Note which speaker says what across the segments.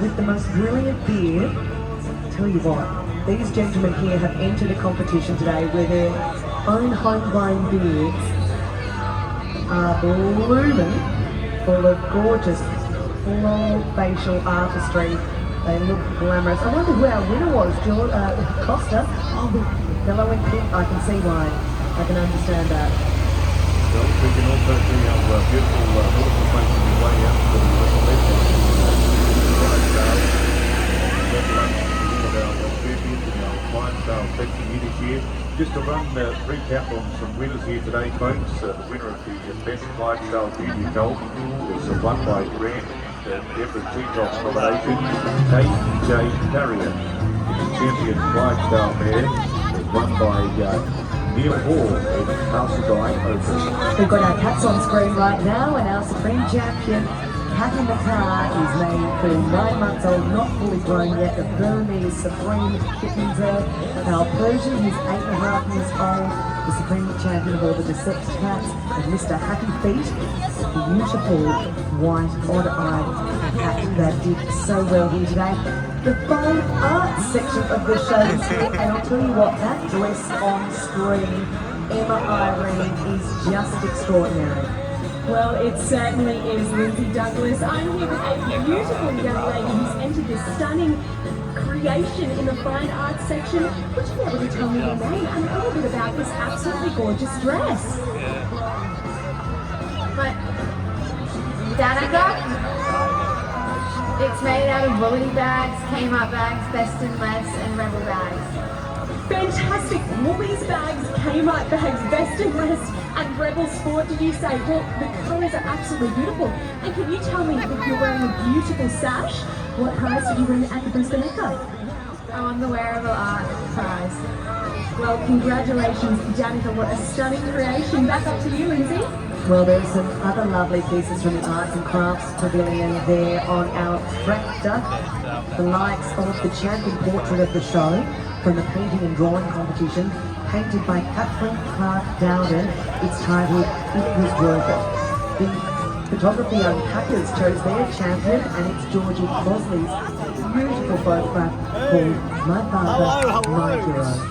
Speaker 1: with the most brilliant beard. Tell you what, these gentlemen here have entered a competition today where their own homegrown beards are blooming full of gorgeous full facial artistry. They look glamorous. I wonder who our winner was, Costa. Oh, yellow and pink, I can see why. I can understand that.
Speaker 2: Well, we can also see our beautiful waterfall making their way out to the left of our champions in our Clydesdale section here this year. Just to run recap on some winners here today, folks. The winner of the best Clydesdale beauty colt was won by Grant Everett Teardrop's nomination, K.J. Carrier. The champion Clydesdale mare was won by Neil Hall in Castledine Open.
Speaker 1: We've got our cats on screen right now, and our supreme champion, Cat in the Car, is named for 9 months old, not fully grown yet. The Burmese Supreme Kittens there. Our Persian, who's 8.5 years old, the supreme champion of all the dissect cats, and Mr. Happy Feet, the beautiful white, odd-eyed cat that did so well here today. The fine arts section of the show is here, and I'll tell you what, that dress on screen, Emma Irene, is just extraordinary.
Speaker 3: Well, it certainly is, Lindsay Douglas. I'm here with a beautiful young lady who's entered this stunning creation in the fine arts section. Would you be able to tell me your name and a little bit about this absolutely gorgeous dress?
Speaker 4: Danica. It's made out of woolly bags, Kmart bags, Best and Less, and Rebel bags.
Speaker 3: Fantastic. Woolies bags, Kmart bags, Best and Less, and Rebel Sport, did you say? Well, the colours are absolutely beautiful. And can you tell me, if you're wearing a beautiful sash, what prize did you win at the Brisbane Ekka?
Speaker 4: I won the Wearable Art prize.
Speaker 3: Well, congratulations, Danica. What a stunning creation. Back up to you, Lindsay.
Speaker 1: Well, there's some other lovely pieces from the Arts and Crafts Pavilion there on our tractor. The likes of the champion portrait of the show from the painting and drawing competition, painted by Catherine Clark Dowden. It's titled It Was Worth It. The photography unpackers chose their champion, and it's Georgie Crosley's beautiful photograph called My Father, My Hero.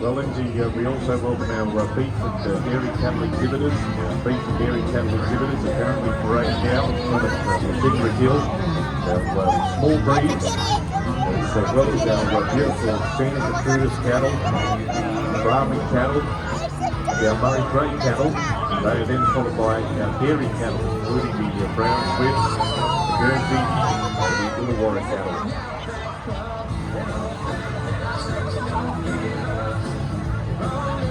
Speaker 2: Well, Lindsay, we also welcome our beef and dairy cattle exhibitors. Beef and dairy cattle exhibitors are currently parading out in front of the Secret Hill. Our small breeds, as well as our beautiful Santa Petrunas cattle, Brahmin cattle, our Murray Grey cattle. They are then followed by our dairy cattle, including the brown Swiss, the Guernsey, and the Illawarra cattle.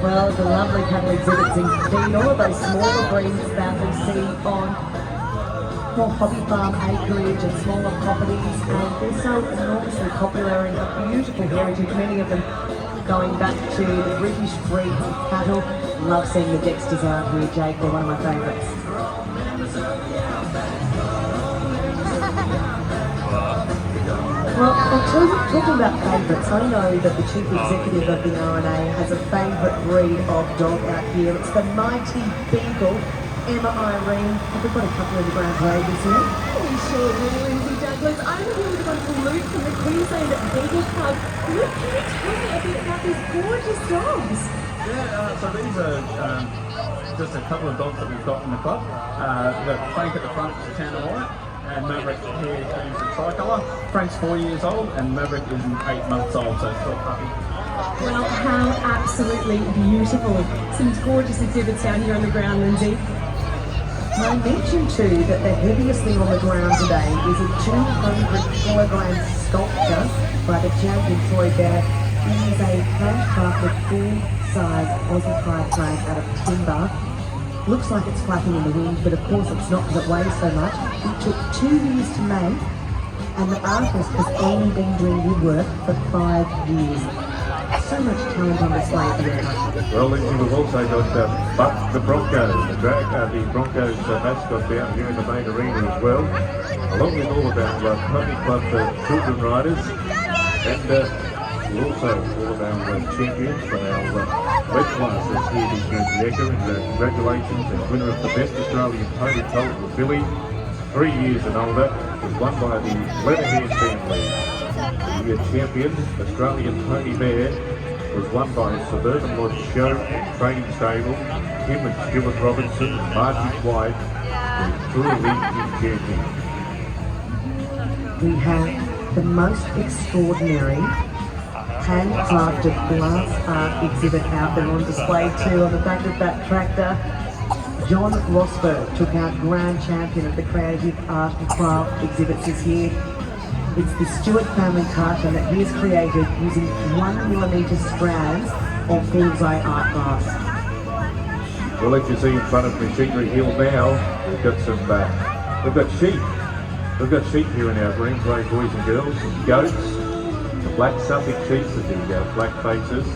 Speaker 1: Well, the lovely cattle exhibits indeed, all of those smaller breeds that we see on more hobby farm acreage and smaller properties, and they're so enormously popular and a beautiful heritage, many of them going back to the British breeds of cattle. Love seeing the Dexters out here, Jake, they're one of my favourites. Well, talking about favourites, I know that the chief executive of the RNA has a favourite breed of dog out here. It's the Mighty Beagle, Emma Irene. Have we got a couple of the Grand Raiders here?
Speaker 3: We sure do, Lindsay Douglas. I'm here with one from Luke from the Queensland Beagle Club. Luke, can you tell me a bit about these gorgeous dogs?
Speaker 5: Yeah, so these are just a couple of dogs that we've got in the club. The Frank at the front is a tan and white, and Maverick here is a tricolour. Frank's 4 years old, and Maverick is 8 months old, so still a puppy.
Speaker 3: Well, how absolutely beautiful. Some gorgeous exhibits down here on the ground, Lindsay.
Speaker 1: I mentioned too that the heaviest thing on the ground today is a 200-kilogram sculpture by the champion Troy Bear. It is a handcrafted full-size Aussie pride frame out of timber. Looks like it's flapping in the wind, but of course it's not because it weighs so much. It took 2 years to make, and the artist has only been doing woodwork for 5 years. So much talent on display here.
Speaker 2: Well, Lindsay, we've also got Buck the Bronco, the Broncos mascot down here in the main arena as well, along with all of our pony club children riders, and also all of our champions from our red classes here this year at the Ekka. And congratulations, and winner of the Best Australian Pony Colt was Billy, 3 years and older was won by the Leatherhead family. The champion, Australian Pony Mare, was won by Suburban Lodge Show and Training Stable. Him and Stuart Robinson, Marty's wife, were truly enchanting.
Speaker 1: We have the most extraordinary handcrafted glass art exhibit out there on display too. On the back of that tractor, John Rosberg took out Grand Champion of the Creative Art and Craft exhibits this year. It's the Stewart family carton that he has created using 1mm strands of bullseye art glass.
Speaker 2: We'll let you see in front of Machinery Hill now. We've got some, we've got sheep. We've got sheep here in our green play, boys and girls, goats, the black Suffolk sheep with the black faces,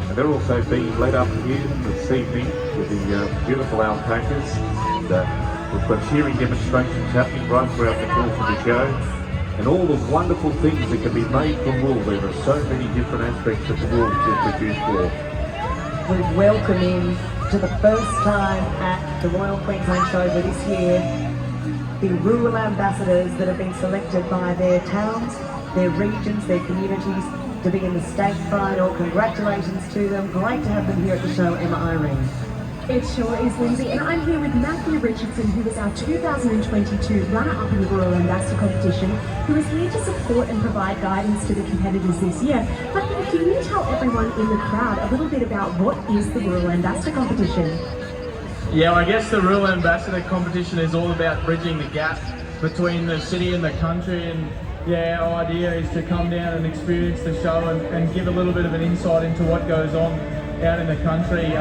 Speaker 2: and they're also being led up here this evening with the beautiful alpacas. And, we've got shearing demonstrations happening right throughout the course of the show, and all the wonderful things that can be made from wool. There are so many different aspects of the wool to produce wool.
Speaker 1: We welcome in to the first time at the Royal Queensland Show for this year the rural ambassadors that have been selected by their towns, their regions, their communities to be in the state final. Congratulations to them. Great to have them here at the show, Emma Irene.
Speaker 3: It sure is, Lindsay, and I'm here with Matthew Richardson, who is our 2022 runner-up in the Royal Ambassador competition, who is here to support and provide guidance to the competitors this year. But can you tell everyone in the crowd a little bit about what is the Royal Ambassador competition?
Speaker 5: Yeah, I guess the Royal Ambassador competition is all about bridging the gap between the city and the country, and yeah, our idea is to come down and experience the show and give a little bit of an insight into what goes on out in the country.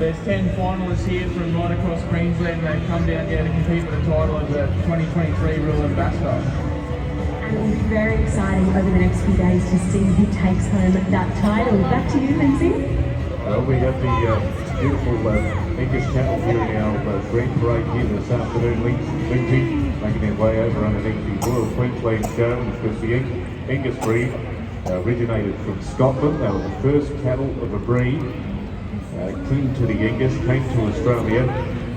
Speaker 5: There's 10 finalists here from right across Queensland. They come down here to compete for the title of the 2023 Royal Ambassador.
Speaker 3: And it will be very exciting over the next few days to see who takes home that title. Back to you, Lindsay.
Speaker 2: We have the beautiful English cattle here in our Grand Parade here this afternoon, Lindsay, making their way over underneath the Royal Queensland Show, because the Angus breed originated from Scotland. They were the first cattle of a breed kin to the Angus, came to Australia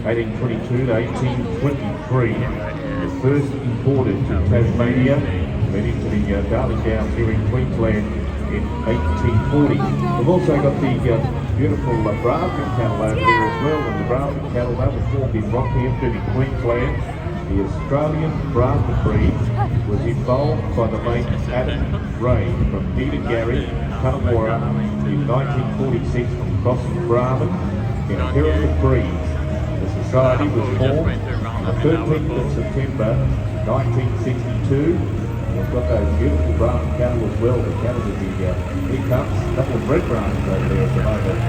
Speaker 2: 1822 to 1823. The first imported to Tasmania, then into the Darling Downs here in Queensland in 1840. We've also got the beautiful Brahman cattle over there as well, and the Brahman cattle, they were formed in Rockhampton in Queensland. The Australian Brahman breed was evolved by the late Adam Ray from Peter Gary, Cunnawarra in 1946 from crossing Brahman in a pyramid breed. The society was formed on the 13th of September 1962. We've got those beautiful Brahman cattle as well, the cattle with the big cups, a couple of red Brahmans over there at the moment.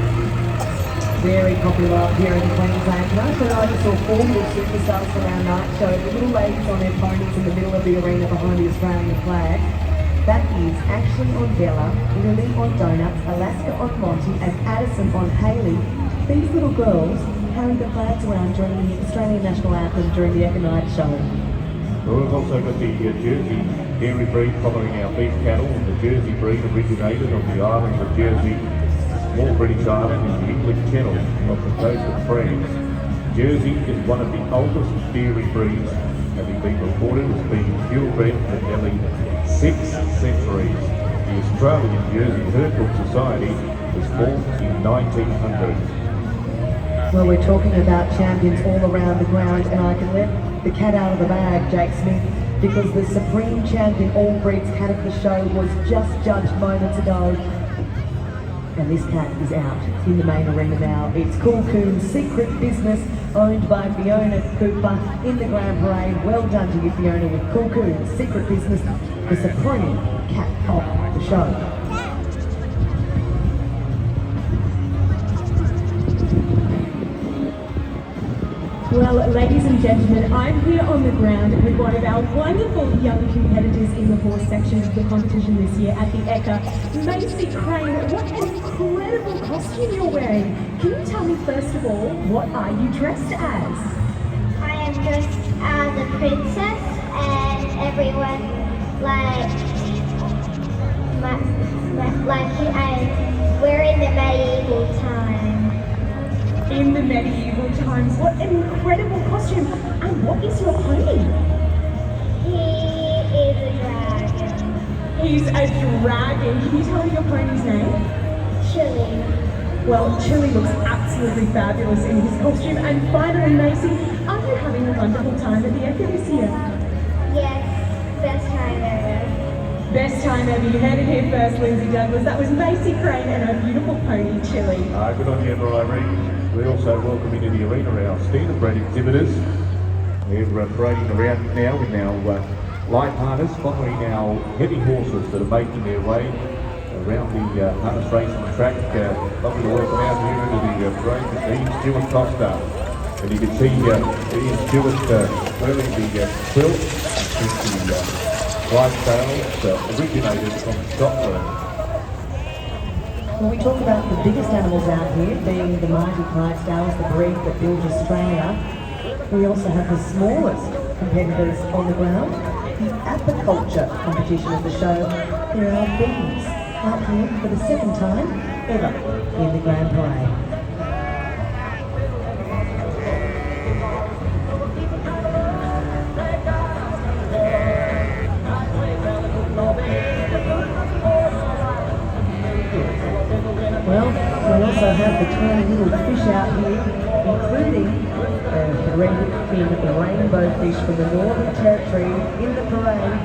Speaker 1: Very popular up here in Queensland. Tonight I just saw 4 little superstars from our night show. The little ladies on their ponies in the middle of the arena behind the Australian flag. That is Ashley on Bella, Lily on Donuts, Alaska on Monty, and Addison on Haley. These little girls carried the flags around during the Australian National Anthem during the Ekka Night show.
Speaker 2: Well, we've also got the Jersey dairy breed following our beef cattle. The Jersey breed originated on the island of Jersey, small British island in the English Channel off the coast of France. Jersey is one of the oldest dairy breeds, having been reported as being purebred for nearly 6 centuries. The Australian Jersey Herd Book Society was formed in 1900.
Speaker 1: Well, we're talking about champions all around the ground, and I can let the cat out of the bag, Jake Smith, because the supreme champion all breeds cat of the show was just judged moments ago. And this cat is out in the main arena now. It's Cool Coon's Secret Business, owned by Fiona Cooper in the Grand Parade. Well done to you, Fiona, with Cool Coon's Secret Business, the supreme cat of the show.
Speaker 3: Well, ladies and gentlemen, I'm here on the ground with one of our wonderful young competitors in the horse section of the competition this year at the Ekka. Macy Crane, what an incredible costume you're wearing. Can you tell me, first of all, what are you dressed as?
Speaker 6: I am dressed as a princess, and everyone we're in the medieval time.
Speaker 3: In the medieval times, what an incredible costume. And what is your pony?
Speaker 6: He is a dragon.
Speaker 3: He's a dragon. Can you tell me your pony's name?
Speaker 6: Chili.
Speaker 3: Well, Chili looks absolutely fabulous in his costume. And finally, Macy, are you having a wonderful time at the Ekka this year?
Speaker 6: Yes, best time ever.
Speaker 3: Best time ever. You heard it here first, Lindsay Douglas. That was Macy Crane and her beautiful pony, Chili.
Speaker 2: Good on you, Irene. We also welcome into the arena our standard-bred exhibitors. We're parading around now with our light harness, following our heavy horses that are making their way around the harness racing track. Lovely to welcome out here into the parade with Ian Stewart Costa. And you can see Ian Stewart wearing the quilt, which the Clydesdales originated from Scotland.
Speaker 1: When we talk about the biggest animals out here, being the mighty Clydesdales, the breed that built Australia, we also have the smallest competitors on the ground. The apiculture competition of the show. There are bees out here for the second time ever in the Grand Parade. Well, we also have the tiny little fish out here, including the red-fin rainbow fish from the Northern Territory in the parade.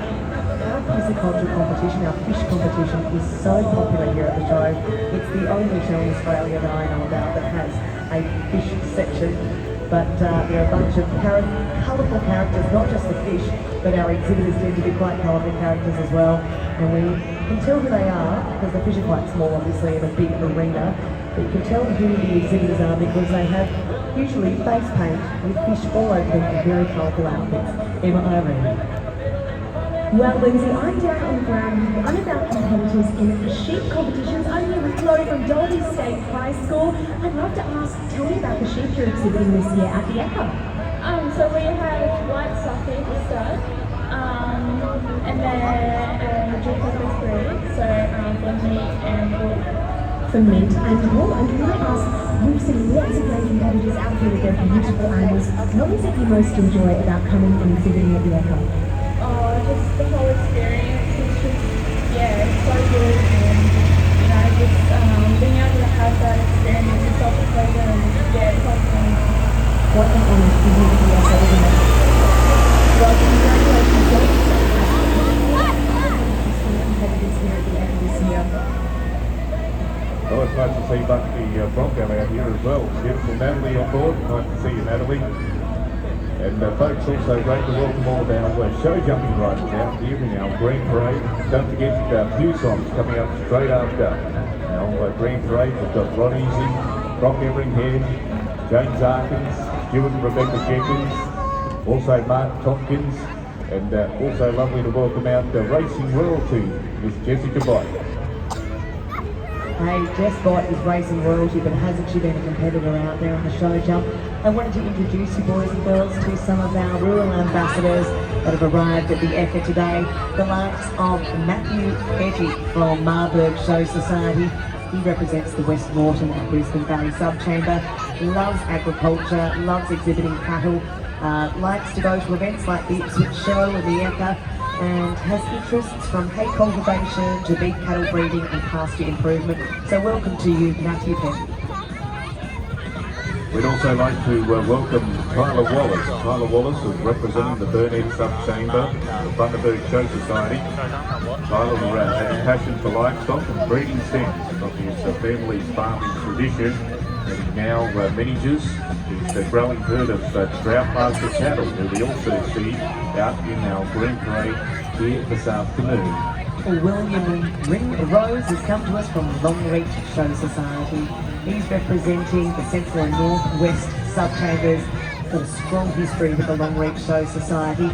Speaker 1: Our pisciculture competition, our fish competition, is so popular here at the show. It's the only show in Australia that I know about that has a fish section. But there are a bunch of colourful characters, not just the fish, but our exhibitors tend to be quite colourful characters as well. And we can tell who they are, because the fish are quite small, obviously, in a big arena. But you can tell who the exhibitors are because they have usually face paint with fish all over them in very colourful outfits. Emma, Irene.
Speaker 3: Well, Lindsay, I'm down on the ground with one of our competitors in sheep competitions. I'm here with Chloe from Dolby State High School. I'd love to ask, tell me about the sheep you're exhibiting this year at the Ekka.
Speaker 7: So we have white Suffolk stud, and then Jupiter's breed, so for meat and wool.
Speaker 3: For meat and wool. And can I ask, we've seen lots of great competitors out here with their beautiful animals. What is it you most enjoy about coming and exhibiting at the Ekka?
Speaker 7: Just the whole experience is just, it's so good, and just being able to have that experience is such a pleasure, and it's awesome.
Speaker 3: What an honour to be here at the Ekka, isn't it? Well, congratulations, Dolby State High School. Competitors here at the Ekka this year.
Speaker 2: Well, it's nice to see Bucky Bronco out here as well. Beautiful Natalie on board. Nice to see you, Natalie. And folks, also great to welcome all of our show jumping riders out here in our Green Parade. Don't forget few songs coming up straight after our Green Parade. We've got Ron Easy, Brock Everinghead, James Arkins, Stuart and Rebecca Jenkins, also Mark Tompkins, and also lovely to welcome out racing royalty, Miss Jessica Bott.
Speaker 1: Hey, Jess Bott is racing royalty, but hasn't she been a competitor out there on the show jump? I wanted to introduce you boys and girls to some of our rural ambassadors that have arrived at the Ekka today. The likes of Matthew Betty from Marburg Show Society. He represents the West Moreton and Brisbane Valley Subchamber, loves agriculture, loves exhibiting cattle, likes to go to events like the Ipswich Show and the Ekka, and has interests from hay cultivation to beef cattle breeding and pasture improvement. So welcome to you, Matthew Petty.
Speaker 2: We'd also like to welcome Tyler Wallace. Tyler Wallace is representing the Burnett Subchamber, the Bundaberg Show Society. Tyler has a passion for livestock and breeding stems of his family's farming tradition, and he now manages his growing herd of drought master cattle, who we also see out in our Green Parade here this afternoon.
Speaker 1: William Rose has come to us from Longreach Show Society. He's representing the Central and North-West Subchambers, got a strong history with the Longreach Show Society,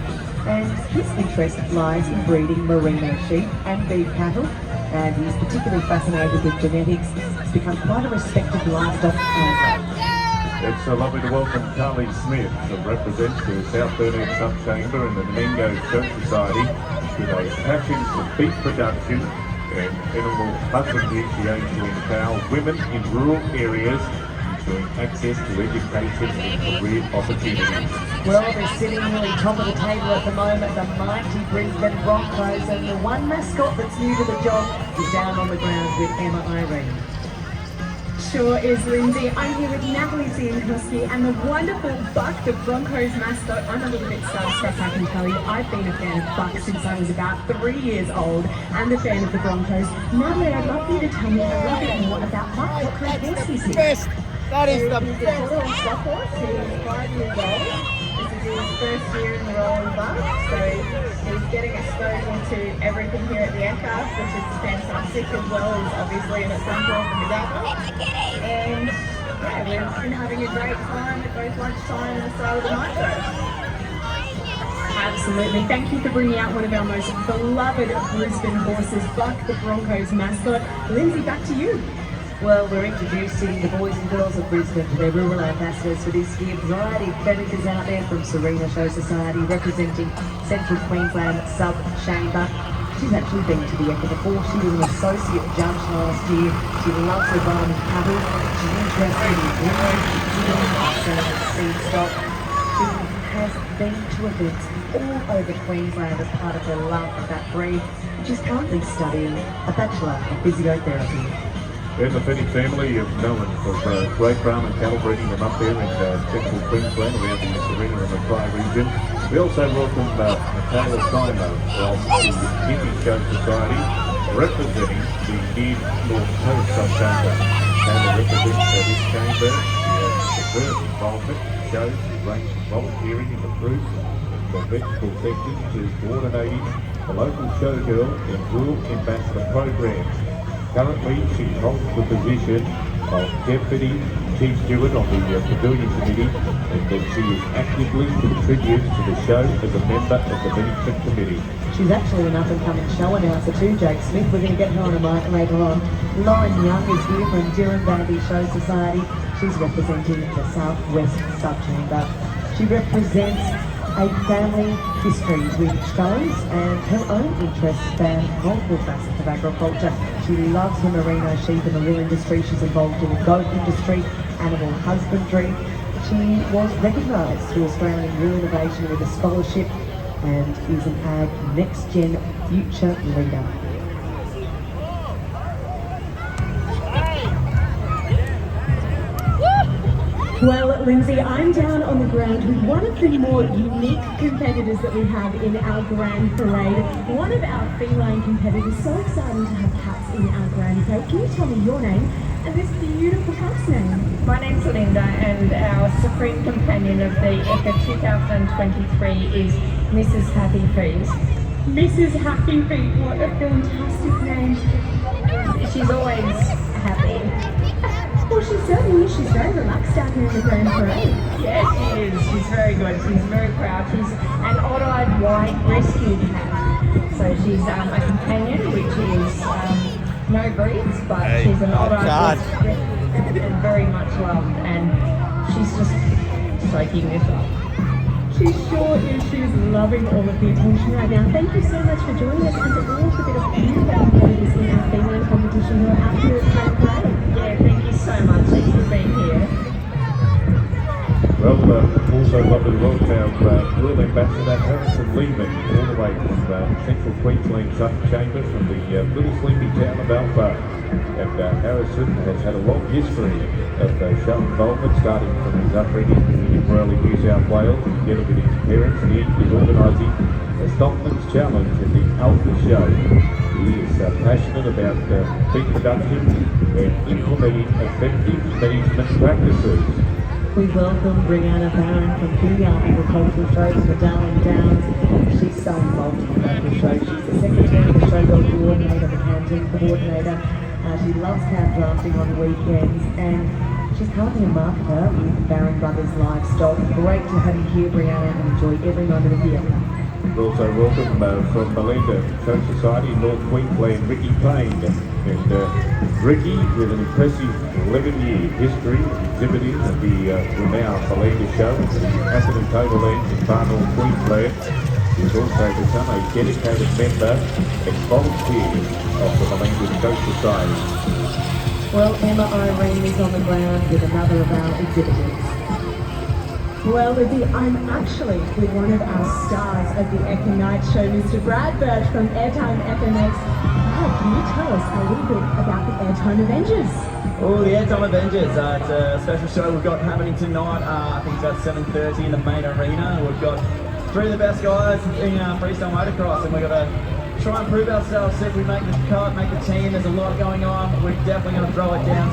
Speaker 1: and his interest lies in breeding merino sheep and beef cattle, and he's particularly fascinated with genetics. He's become quite a respected livestock owner.
Speaker 2: It's lovely to welcome Carly Smith, who represents the South Burnett Subchamber and the Menango Show Society, with a passion for beef production and animal husbandry. She aims to empower women in rural areas in ensuring access to education and career opportunities.
Speaker 1: Well, they're sitting really top of the table at the moment, the mighty Brisbane Broncos, and the one mascot that's new to the job is down on the ground with Emma Irene.
Speaker 3: Sure is, Lindsay. I'm here with Natalie Zienkoski and the wonderful Buck, the Broncos mascot. I'm a little bit starstruck, I can tell you. I've been a fan of Buck since I was about 3 years old and a fan of the Broncos. Natalie, I'd love for you to tell me a little bit more about Buck. What kind of horse is he?
Speaker 8: Best. That is the
Speaker 7: He's a
Speaker 8: best.
Speaker 7: little stock horse. He's 5 years old. This is his first year in the role in Buck, so he's getting exposure to everything here at the ekka, which is fantastic, as well as obviously in at Suncorp and the Gabba. And yeah, we've been having a great time at both lunchtime and the start of the night show.
Speaker 3: Absolutely. Thank you for bringing out one of our most beloved Brisbane horses, Buck, the Broncos mascot. Lindsay, back to you.
Speaker 1: Well, we're introducing the boys and girls of Brisbane to their rural ambassadors for this year. Variety of predators out there from Serena Show Society, representing Central Queensland Sub-Chamber. She's actually been to the ekka before. She was an associate judge last year. She loves her barn and cattle. She's interested in winners, and seed stock. She has been to events all over Queensland as part of her love of that breed. She's currently studying a Bachelor of Physiotherapy.
Speaker 2: And the Fennick family of known for great Brahman cattle breeding them up there in central Queensland around the Serena and the Mackay region. We also welcome Michaela Simo from the Hindi Show Society, representing the Mid North Coast Sub-Chamber. Michaela represents this chamber. She has diverse involvement in shows range from volunteering in the fruits and the vegetable sectors to coordinating the local showgirl and rural ambassador programs. Currently, she holds the position of Deputy Chief Steward on the Pavilion Committee, and that she is actively contributes to the show as a member of the Management Committee.
Speaker 1: She's actually an up-and-coming show announcer too, Jake Smith. We're going to get her on a mic later on. Lauren Young is here from Durham Valley Show Society. She's representing the Southwest Sub-Chamber. She represents a family history with shows and her own interests span multiple facets of agriculture. She loves her merino sheep and the wool industry. She's involved in the goat industry, animal husbandry. She was recognised through Australian Rural Innovation with a scholarship and is an Ag Next Gen future leader.
Speaker 3: Well, Lindsay, I'm down on the ground with one of the more unique competitors that we have in our grand parade. One of our feline competitors. So exciting to have cats in our grand parade. Can you tell me your name and this beautiful cat's name?
Speaker 9: My name's Linda, and our supreme companion of the ekka 2023 is Mrs. Happy Feet.
Speaker 3: Mrs. Happy Feet, what a fantastic name.
Speaker 9: She's always happy.
Speaker 3: Well, she certainly is. She's very relaxed down here in the grand parade.
Speaker 9: Yeah, she is. She's very good. She's very proud. She's an odd-eyed white rescue cat. So she's a companion, which is no breeds, but she's an odd-eyed rescue cat and very much loved. And she's just soaking this up.
Speaker 3: She sure is. She's loving all of the attention right now. Thank you so much for joining us and to all of the bit of you that competitors in our feline competition who are out here at Grand Parade.
Speaker 9: Yeah, thank you so much. Thanks for being here.
Speaker 2: Well, also lovely to welcome our Rural Ambassador Harrison Lehman, all the way from Central Queensland Sub-Chamber from the little sleepy town of Alpha. And Harrison has had a long history of show involvement, starting from his upbringing in Inverleigh, New South Wales, together with his parents. He is organising the Stockman's Challenge and the Alpha Show. He is passionate about feed production and implementing effective management practices.
Speaker 1: We welcome Brianna Barron from Kuya Agricultural Shows in the Darling Downs. She's so involved in the local show. She's the secretary, the showgirl coordinator, the canteen coordinator. She loves cow drafting on the weekends, and she's currently a marketer with Barron Brothers Livestock. Great to have you here, Brianna, and enjoy every moment of the ekka.
Speaker 2: We also welcome from Melinda Show Society in North Queensland, Ricky Payne. And Ricky, with an impressive 11-year history of exhibiting at the renowned Melinda Show at the Atherton Tablelands in far North Queensland, he's also become a dedicated member and volunteer of the Melinda Show Society.
Speaker 1: Well, Emma Irene is on the ground with another of our exhibitors.
Speaker 3: Well, Lizzie, I'm actually with one of our stars of the Ekka Night Show, Mr. Brad Birch from Airtime FMX. Brad, can you tell us a little bit about the Airtime Avengers?
Speaker 8: Oh, the Airtime Avengers. It's a special show we've got happening tonight. I think it's about 7:30 in the main arena. We've got three of the best guys in freestyle motocross, and we've got to try and prove ourselves. See if we make the cut, make the team. There's a lot going on. We're definitely going to throw it down.